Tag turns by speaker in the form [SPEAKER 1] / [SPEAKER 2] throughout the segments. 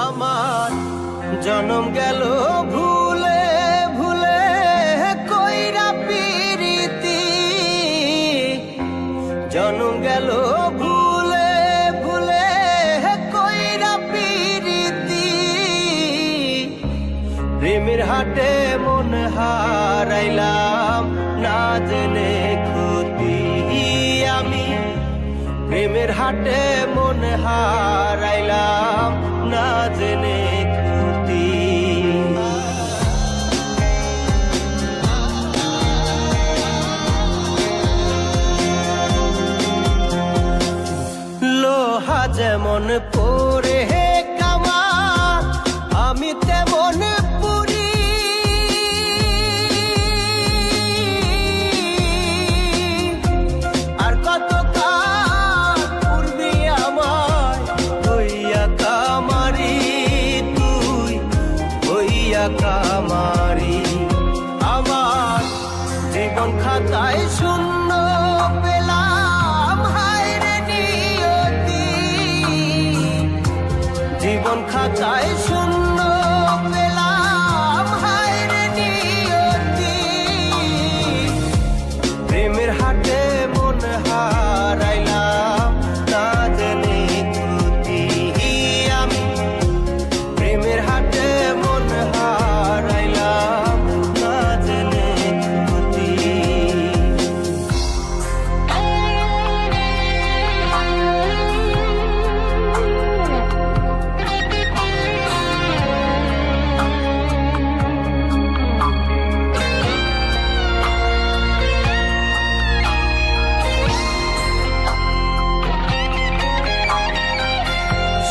[SPEAKER 1] আমার জনম গেল ভুলে ভুলে কইরা পিরিতি, জনম গেল ভুলে ভুলে কইরা পিরিতি। প্রেমের হাটে মন হারাইলাম না জেনে ক্ষতি আমি, প্রেমের হাটে মন হারাইলাম না জেনে ক্ষতি। লোহা যেমন পরে কামান, আমি তেমন পুরি। আর কত কাল পূর্বি আমার হইয়া কামারি, তুই হইয়া কামারি। আমার জীবন খাতায় শূন্য পেলাম হায়রে নিয়তি, জীবন খাতায় শূন্য পেলাম হায়রে নিয়তি। প্রেমের হাটে মন হারাইলাম না জেনে ক্ষতি আমি, প্রেমের হাটে মন হারাইলাম না জেনে ক্ষতি।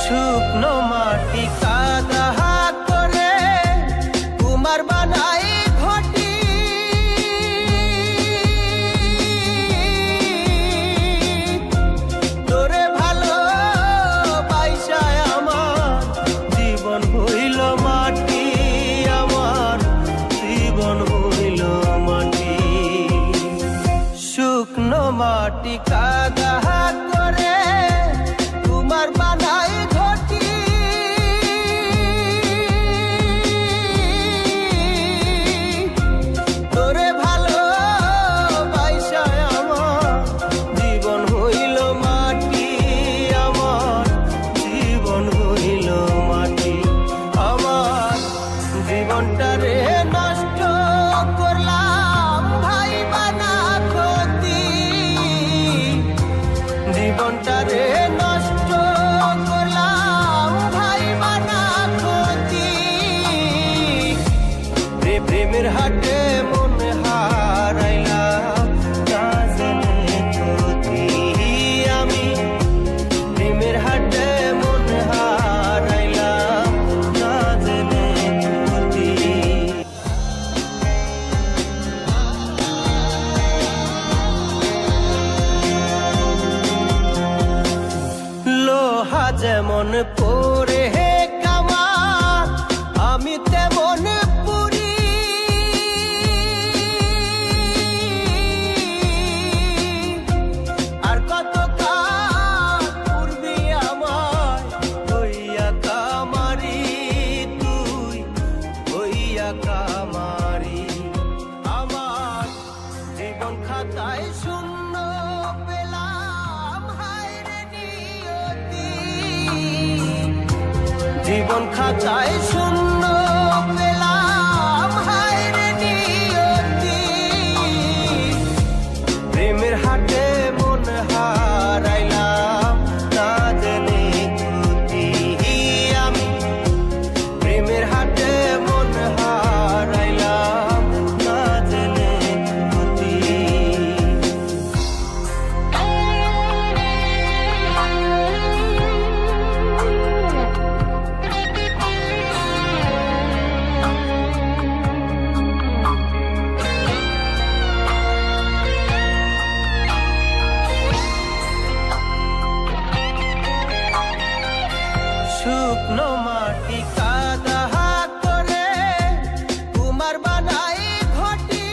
[SPEAKER 1] শুকনো মাটি কাদা করে কুমার বানাই ঘটি, তোরে ভালো বাইসায় আমার জীবন হইল মাটি, আমার জীবন হইল মাটি। শুকনো মাটি কাদা করে কুমার বানাই ঘটি, তোরে ভালো বাইসায় আমার জীবন হইল মাটি, আমার জীবন হইল মাটি। আমার জীবনটারে নষ্ট করলাম ভাই বানা ক্ষতি, জীবনটারে নষ্ট করলাম ভাই বানা ক্ষতি। প্রেমের হাটে মন হারাইলাম না জেনে ক্ষতি আমি, প্রেমের হাটে মন হারাইলাম না জেনে ক্ষতি। লোহা যেমন পরে কামান, আমি তেমন পুরি। আর কত কাল পূর্বি আমার হইয়া কামারি, তুই হইয়া কামারি। আমার জীবন খাতায় শূন্য পেলাম হায়রে নিয়তি, জীবন খাতায় শূন্য পেলাম হায়রে নিয়তি। প্রেমের হাটে মন হারাইলাম না জেনে ক্ষতি আমি, প্রেমের হাটে মন হারাইলাম না জেনে ক্ষতি। শুকনো মাটি কাদা করে কুমার বানাই ঘটি,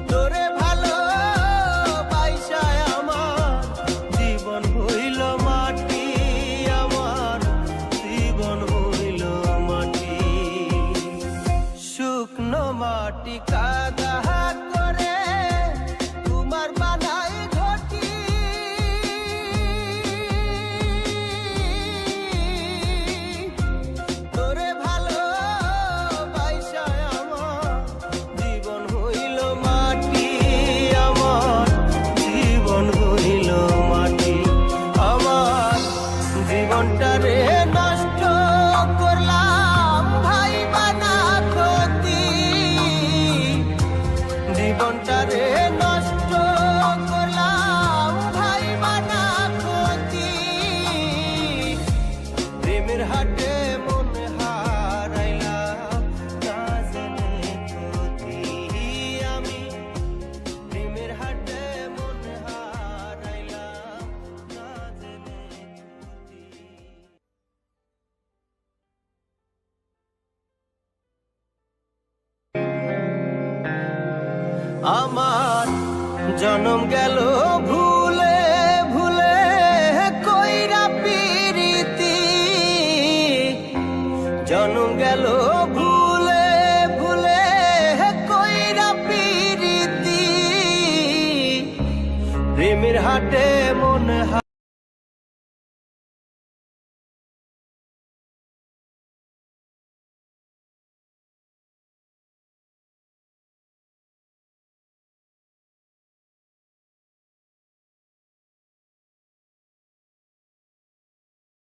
[SPEAKER 1] তোরে ভালো আমার জনম গেল